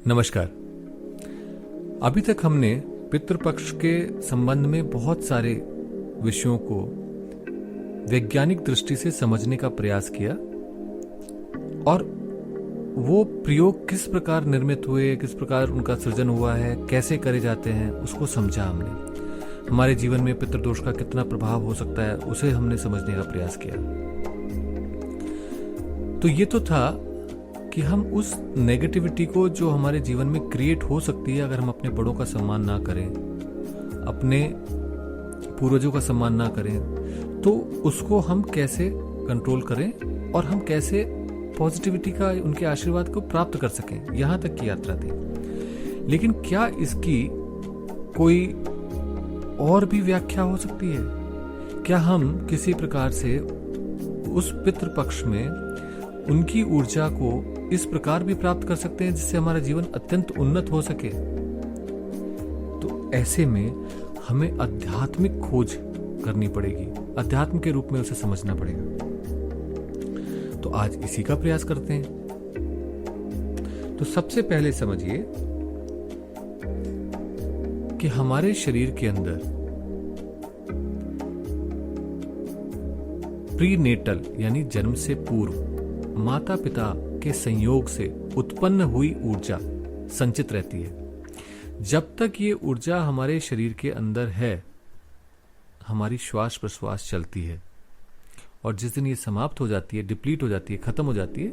नमस्कार। अभी तक हमने पितृपक्ष के संबंध में बहुत सारे विषयों को वैज्ञानिक दृष्टि से समझने का प्रयास किया और वो प्रयोग किस प्रकार निर्मित हुए, किस प्रकार उनका सृजन हुआ है, कैसे करे जाते हैं, उसको समझा हमने। हमारे जीवन में पितृदोष का कितना प्रभाव हो सकता है उसे हमने समझने का प्रयास किया। तो ये तो था कि हम उस नेगेटिविटी को जो हमारे जीवन में क्रिएट हो सकती है अगर हम अपने बड़ों का सम्मान ना करें, अपने पूर्वजों का सम्मान ना करें, तो उसको हम कैसे कंट्रोल करें और हम कैसे पॉजिटिविटी का, उनके आशीर्वाद को प्राप्त कर सकें। यहां तक की यात्रा थी। लेकिन क्या इसकी कोई और भी व्याख्या हो सकती है? क्या हम किसी प्रकार से उस पितृपक्ष में उनकी ऊर्जा को इस प्रकार भी प्राप्त कर सकते हैं जिससे हमारा जीवन अत्यंत उन्नत हो सके? तो ऐसे में हमें आध्यात्मिक खोज करनी पड़ेगी, अध्यात्म के रूप में उसे समझना पड़ेगा। तो आज इसी का प्रयास करते हैं। तो सबसे पहले समझिए कि हमारे शरीर के अंदर प्रीनेटल यानी जन्म से पूर्व माता पिता के संयोग से उत्पन्न हुई ऊर्जा संचित रहती है। जब तक ये ऊर्जा हमारे शरीर के अंदर है, हमारी श्वास प्रश्वास चलती है, और जिस दिन ये समाप्त हो जाती है, डिप्लीट हो जाती है, खत्म हो जाती है,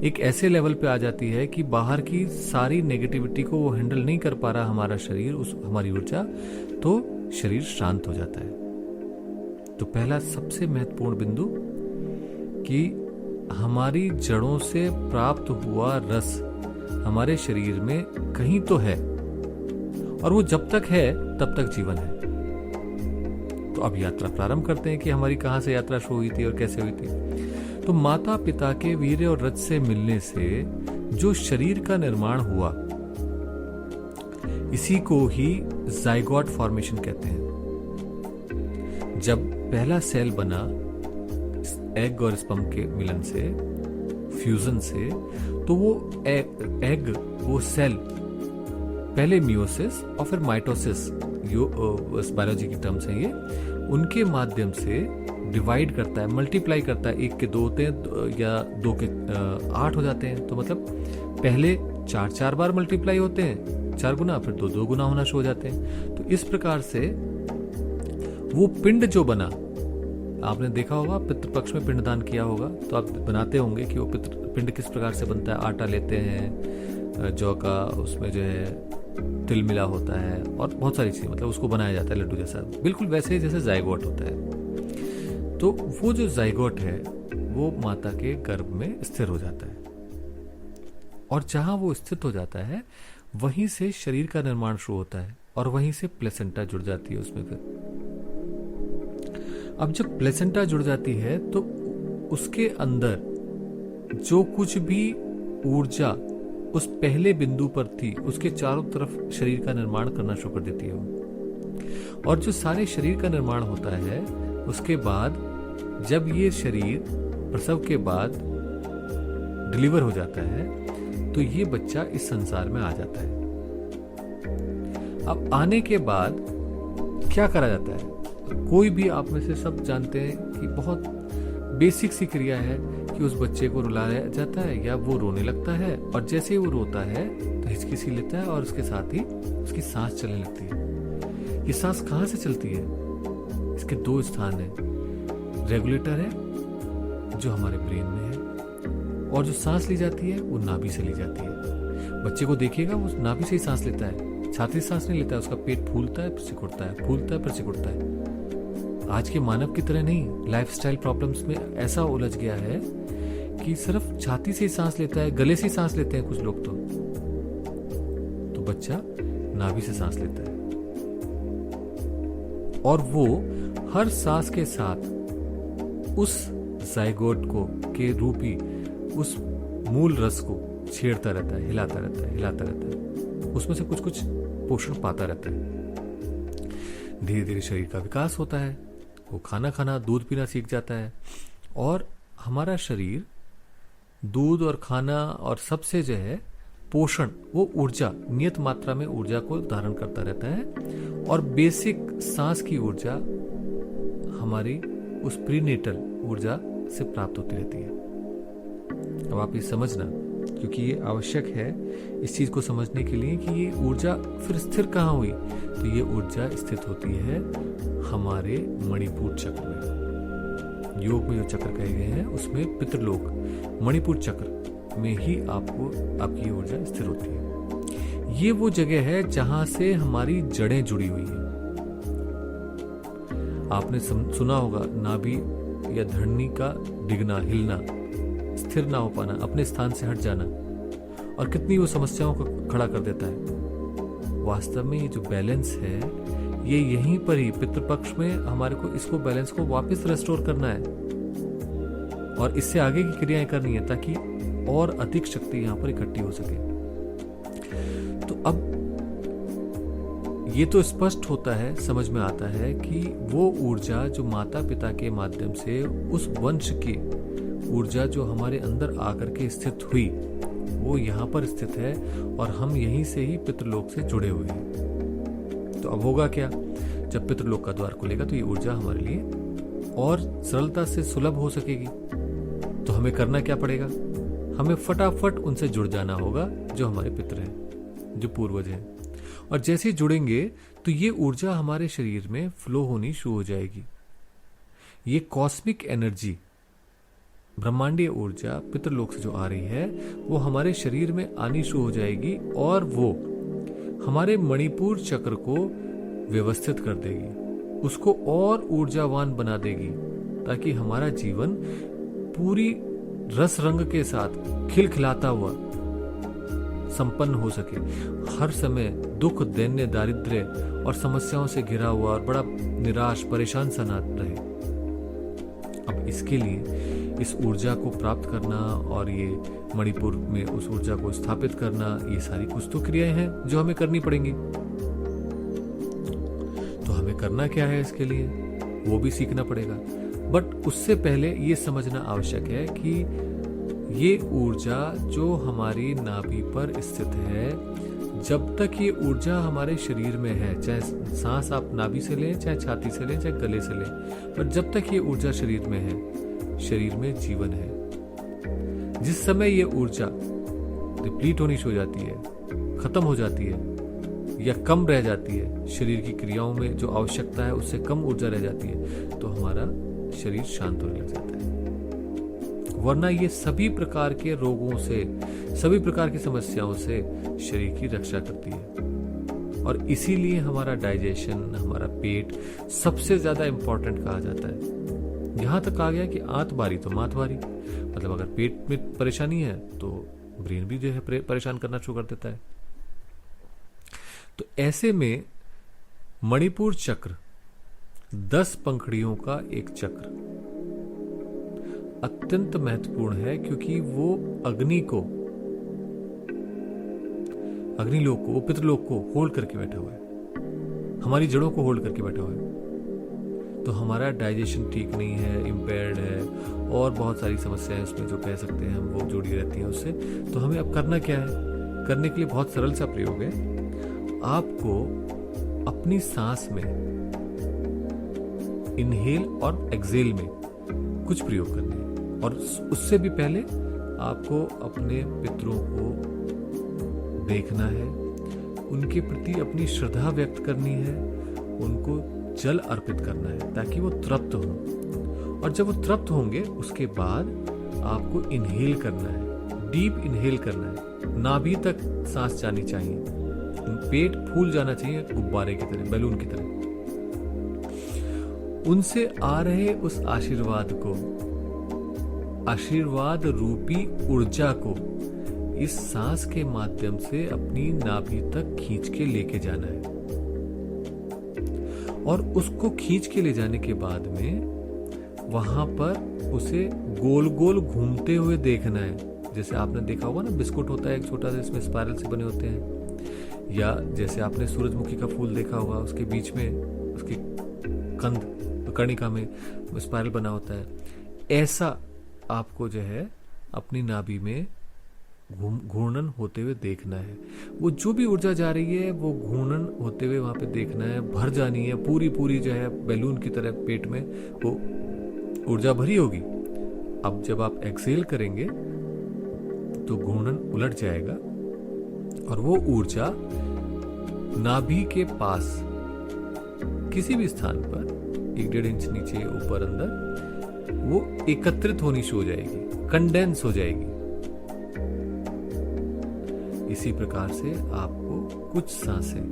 एक ऐसे लेवल पे आ जाती है कि बाहर की सारी नेगेटिविटी को वो हैंडल नहीं कर पा रहा हमारा शरीर, उस हमारी ऊर्जा, तो शरीर शांत हो जाता है। तो पहला सबसे महत्वपूर्ण बिंदु कि हमारी जड़ों से प्राप्त हुआ रस हमारे शरीर में कहीं तो है, और वो जब तक है तब तक जीवन है। तो अब यात्रा प्रारंभ करते हैं कि हमारी कहां से यात्रा शुरू हुई थी और कैसे हुई थी। तो माता पिता के वीर्य और रज से मिलने से जो शरीर का निर्माण हुआ, इसी को ही जाइगोट फॉर्मेशन कहते हैं। जब पहला सेल बना एग और स्पर्म के मिलन से, फ्यूजन से, तो वो एग, वो सेल पहले मियोसिस और फिर माइटोसिस, बायोलॉजी की टर्म्स हैं ये, उनके माध्यम से डिवाइड करता है, मल्टीप्लाई करता है। 1 के 2 होते हैं या 2 के 8 हो जाते हैं। तो मतलब पहले 4 बार मल्टीप्लाई होते हैं, 4 गुना, फिर 2 गुना होना शुरू हो जाते हैं। तो इस प्रकार से वो पिंड जो बना, आपने देखा होगा पितृपक्ष में पिंडदान किया होगा, तो आप बनाते होंगे कि वो पिंड किस प्रकार से बनता है। आटा लेते हैं, जौ का, उसमें जो है तिल मिला होता है और बहुत सारी चीजें, मतलब उसको बनाया जाता है लड्डू जैसा, बिल्कुल वैसे ही जैसे जाइगोट होता है। तो वो जो जाइगोट है वो माता के गर्भ में स्थिर हो जाता है, और जहां वो स्थित हो जाता है वहीं से शरीर का निर्माण शुरू होता है, और वहीं से प्लेसेंटा जुड़ जाती है उसमें। फिर अब जब प्लेसेंटा जुड़ जाती है तो उसके अंदर जो कुछ भी ऊर्जा उस पहले बिंदु पर थी, उसके चारों तरफ शरीर का निर्माण करना शुरू कर देती है वो। और जो सारे शरीर का निर्माण होता है, उसके बाद जब ये शरीर प्रसव के बाद डिलीवर हो जाता है, तो ये बच्चा इस संसार में आ जाता है। अब आने के बाद क्या करा जाता है? कोई भी, आप में से सब जानते हैं कि बहुत बेसिक सी क्रिया है कि उस बच्चे को रुलाया जाता है या वो रोने लगता है, और जैसे ही वो रोता है तो हिचकी सी लेता है और उसके साथ ही उसकी सांस चलने लगती है। ये सांस कहां से चलती है? इसके 2 स्थान है। रेगुलेटर है जो हमारे ब्रेन में है, और जो सांस ली जाती है वो नाभि से ली जाती है। बच्चे को देखिएगा, वो नाभि से ही सांस लेता है, छाती से सांस नहीं लेता है। उसका पेट फूलता है, फिर सिकुड़ता है, फूलता है, फिर सिकुड़ता है। आज के मानव की तरह नहीं, लाइफस्टाइल प्रॉब्लम्स में ऐसा उलझ गया है कि सिर्फ छाती से ही सांस लेता है, गले से ही सांस लेते हैं कुछ लोग। तो बच्चा नाभि से सांस लेता है, और वो हर सांस के साथ उस जाइगोट को के रूपी उस मूल रस को छेड़ता रहता है, हिलाता रहता है, हिलाता रहता है। उसमें से कुछ कुछ पोषण पाता रहता है। धीरे धीरे शरीर का विकास होता है, वो खाना खाना, दूध पीना सीख जाता है, और हमारा शरीर दूध और खाना और सबसे जो है पोषण, वो ऊर्जा नियत मात्रा में ऊर्जा को धारण करता रहता है और बेसिक सांस की ऊर्जा हमारी उस प्रीनेटल ऊर्जा से प्राप्त होती रहती है। अब आप ये समझना, क्योंकि ये आवश्यक है इस चीज को समझने के लिए कि ये ऊर्जा फिर स्थिर कहाँ हुई। तो ये ऊर्जा स्थित होती है हमारे मणिपुर चक्र में। योग में जो चक्र कहे गए हैं उसमें पितृलोक मणिपुर चक्र में ही आपकी ऊर्जा स्थिर होती है। ये वो जगह है जहां से हमारी जड़ें जुड़ी हुई हैं। आपने सुना होगा नाभि या धरनी का डिगना, हिलना, स्थिर ना हो पाना, अपने स्थान से हट जाना, और कितनी वो समस्याओं को खड़ा कर देता है। वास्तव में ये जो बैलेंस है ये यहीं पर ही पितृपक्ष में हमारे को इसको बैलेंस को वापस रेस्टोर करना है और इससे आगे की क्रियाएं करनी है ताकि और अधिक शक्ति यहां पर इकट्ठी हो सके। तो अब ये तो स्पष्ट होता है, समझ में आता है कि वो ऊर्जा जो माता पिता के माध्यम से उस वंश की ऊर्जा जो हमारे अंदर आकर के स्थित हुई वो यहाँ पर स्थित है और हम यहीं से ही पितृलोक से जुड़े हुए हैं। तो अब होगा क्या, जब पितृलोक का द्वार खुलेगा तो ये ऊर्जा हमारे लिए और सरलता से सुलभ हो सकेगी। तो हमें करना क्या पड़ेगा, हमें फटाफट उनसे जुड़ जाना होगा जो हमारे पितृ हैं, जो पूर्वज हैं। और जैसे ही जुड़ेंगे तो ये ऊर्जा हमारे शरीर में फ्लो होनी शुरू हो जाएगी। ये कॉस्मिक एनर्जी, ब्रह्मांडीय ऊर्जा पितृलोक से जो आ रही है वो हमारे शरीर में आनी शुरू हो जाएगी और वो हमारे मणिपुर चक्र को व्यवस्थित कर देगी, उसको और ऊर्जावान बना देगी ताकि हमारा जीवन पूरी रस रंग के साथ खिलखिलाता हुआ संपन्न हो सके। हर समय दुख, दैन्य, दारिद्र्य और समस्याओं से घिरा हुआ और बड़ा निराश, परेशान सा ना रहे। अब इसके लिए इस ऊर्जा को प्राप्त करना और ये मणिपुर में उस ऊर्जा को स्थापित करना, ये सारी कुछ तो क्रियाएं हैं जो हमें करनी पड़ेंगी। तो हमें करना क्या है इसके लिए वो भी सीखना पड़ेगा। बट उससे पहले ये समझना आवश्यक है कि ये ऊर्जा जो हमारी नाभि पर स्थित है, जब तक ये ऊर्जा हमारे शरीर में है, चाहे सांस आप नाभि से लें, चाहे छाती से लें, चाहे गले से लें, पर जब तक ये ऊर्जा शरीर में है, शरीर में जीवन है। जिस समय ये ऊर्जा डिप्लीट होनी शुरू हो जाती है, खत्म हो जाती है या कम रह जाती है, शरीर की क्रियाओं में जो आवश्यकता है उससे कम ऊर्जा रह जाती है, तो हमारा शरीर शांत होने लग जाता है। वरना ये सभी प्रकार के रोगों से, सभी प्रकार की समस्याओं से शरीर की रक्षा करती है। और इसीलिए हमारा डाइजेशन, हमारा पेट सबसे ज्यादा इंपॉर्टेंट कहा जाता है। यहां तक कहा गया कि आंत बारी तो मात बारी, मतलब अगर पेट में परेशानी है तो ब्रेन भी जो है परेशान करना शुरू कर देता है। तो ऐसे में मणिपुर चक्र 10 पंखुड़ियों का एक चक्र अत्यंत महत्वपूर्ण है, क्योंकि वो अग्निलोक को, पितृलोक को होल्ड करके बैठा हुआ है, हमारी जड़ों को होल्ड करके बैठा हुआ है। तो हमारा डाइजेशन ठीक नहीं है, इम्पेयर्ड है और बहुत सारी समस्याएं उसमें जो कह सकते हैं हम वो जुड़ी रहती हैं उससे। तो हमें अब करना क्या है, करने के लिए बहुत सरल सा प्रयोग है। आपको अपनी सांस में इनहेल और एक्सेल में कुछ प्रयोग करने हैं, और उससे भी पहले आपको अपने पितरों को देखना है, उनके प्रति अपनी श्रद्धा व्यक्त करनी है, उनको जल अर्पित करना है ताकि वो तृप्त हो। और जब वो तृप्त होंगे उसके बाद आपको इनहेल करना है, डीप इनहेल करना है, नाभि तक सांस जानी चाहिए, पेट फूल जाना चाहिए गुब्बारे की तरह, बैलून की तरह। उनसे आ रहे उस आशीर्वाद को, आशीर्वाद रूपी ऊर्जा को इस सांस के माध्यम से अपनी नाभि तक खींच के लेके जाना है। और उसको खींच के ले जाने के बाद में वहां पर उसे गोल गोल घूमते हुए देखना है। जैसे आपने देखा होगा ना, बिस्कुट होता है एक छोटा सा, इसमें स्पाइरल से बने होते हैं, या जैसे आपने सूरजमुखी का फूल देखा होगा, उसके बीच में उसकी कंद कर्णिका में स्पाइरल बना होता है। ऐसा आपको जो है अपनी नाभि में घूर्णन होते हुए देखना है। वो जो भी ऊर्जा जा रही है वो घूर्णन होते हुए वहां पे देखना है, भर जानी है पूरी पूरी, जो है बैलून की तरह पेट में वो ऊर्जा भरी होगी। अब जब आप एक्सेल करेंगे तो घूर्णन उलट जाएगा और वो ऊर्जा नाभि के पास किसी भी स्थान पर 1-1.5 इंच नीचे ऊपर अंदर वो एकत्रित होनी शुरू हो जाएगी, कंडेंस हो जाएगी। इसी प्रकार से आपको कुछ सांसें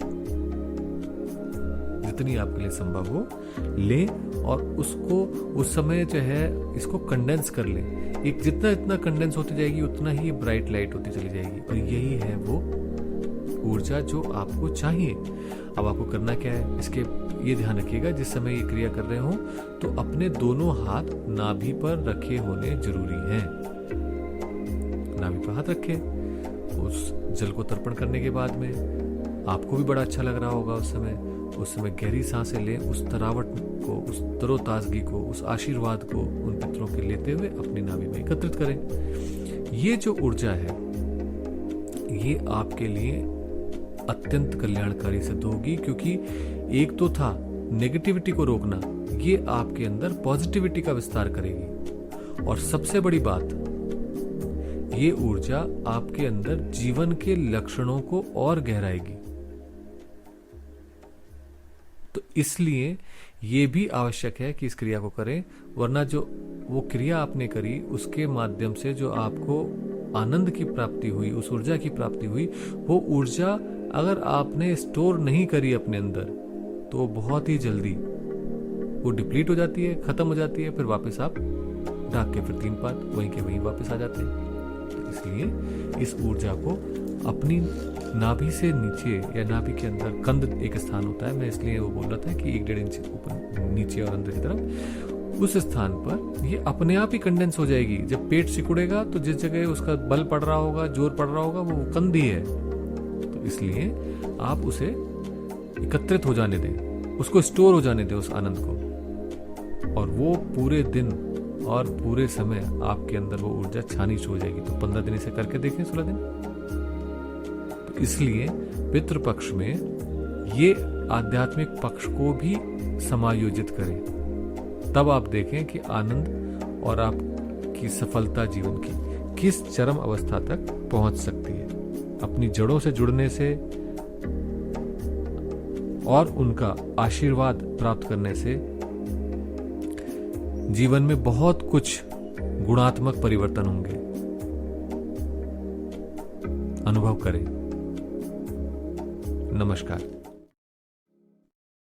जितनी आपके लिए संभव हो लें और उसको उस समय जो है इसको कंडेंस कर लें। एक जितना कंडेंस होती जाएगी उतना ही ब्राइट लाइट होती चली जाएगी और यही है वो ऊर्जा जो आपको चाहिए। अब आपको करना क्या है, इसके ये ध्यान रखिएगा जिस समय ये क्रिया कर रहे हो तो अपने दोनों हाथ नाभि पर रखे होने जरूरी हैं। नाभि पर हाथ रखें। उस जल को तर्पण करने के बाद में आपको भी बड़ा अच्छा लग रहा होगा उस समय गहरी सांसें लें, उस तरावट को, उस तरोताजगी को, उस आशीर्वाद को उन पितरों के लेते हुए अपनी नाभि में एकत्रित करें। ये जो ऊर्जा है ये आपके लिए अत्यंत कल्याणकारी सिद्ध होगी, क्योंकि एक तो था नेगेटिविटी को रोकना, ये आपके अंदर पॉजिटिविटी का विस्तार करेगी और सबसे बड़ी बात ये ऊर्जा आपके अंदर जीवन के लक्षणों को और गहराएगी। तो इसलिए ये भी आवश्यक है कि इस क्रिया को करें, वरना जो वो क्रिया आपने करी उसके माध्यम से जो आपको आनंद की प्राप्ति हुई, उस ऊर्जा की प्राप्ति हुई, वो ऊर्जा अगर आपने स्टोर नहीं करी अपने अंदर तो बहुत ही जल्दी वो डिप्लीट हो जाती है, खत्म हो जाती है, फिर वापस आप ढाक के फिर 3 पात वहीं के वहीं वापस आ जाते हैं। तो इसलिए इस ऊर्जा को अपनी नाभि से नीचे या नाभि के अंदर, कंद एक स्थान होता है, मैं इसलिए वो बोल रहा था कि 1-1.5 इंच ऊपर नीचे और अंदर की तरफ, उस स्थान पर ये अपने आप ही कंडेंस हो जाएगी। जब पेट सिकुड़ेगा तो जिस जगह उसका बल पड़ रहा होगा, जोर पड़ रहा होगा, वो कंद ही है। तो इसलिए आप उसे एकत्रित हो जाने दें, उसको स्टोर हो जाने दें उस आनंद को, और वो पूरे दिन और पूरे समय आपके अंदर वो ऊर्जा छानी शुरू हो जाएगी। तो 15 दिन इसे करके देखें, 16 दिन। तो इसलिए पितृपक्ष में ये आध्यात्मिक पक्ष को भी समायोजित करें, तब आप देखें कि आनंद और आपकी सफलता जीवन की किस चरम अवस्था तक पहुंच सकती है। अपनी जड़ों से जुड़ने से और उनका आशीर्वाद प्राप्त करने से जीवन में बहुत कुछ गुणात्मक परिवर्तन होंगे। अनुभव करें। नमस्कार।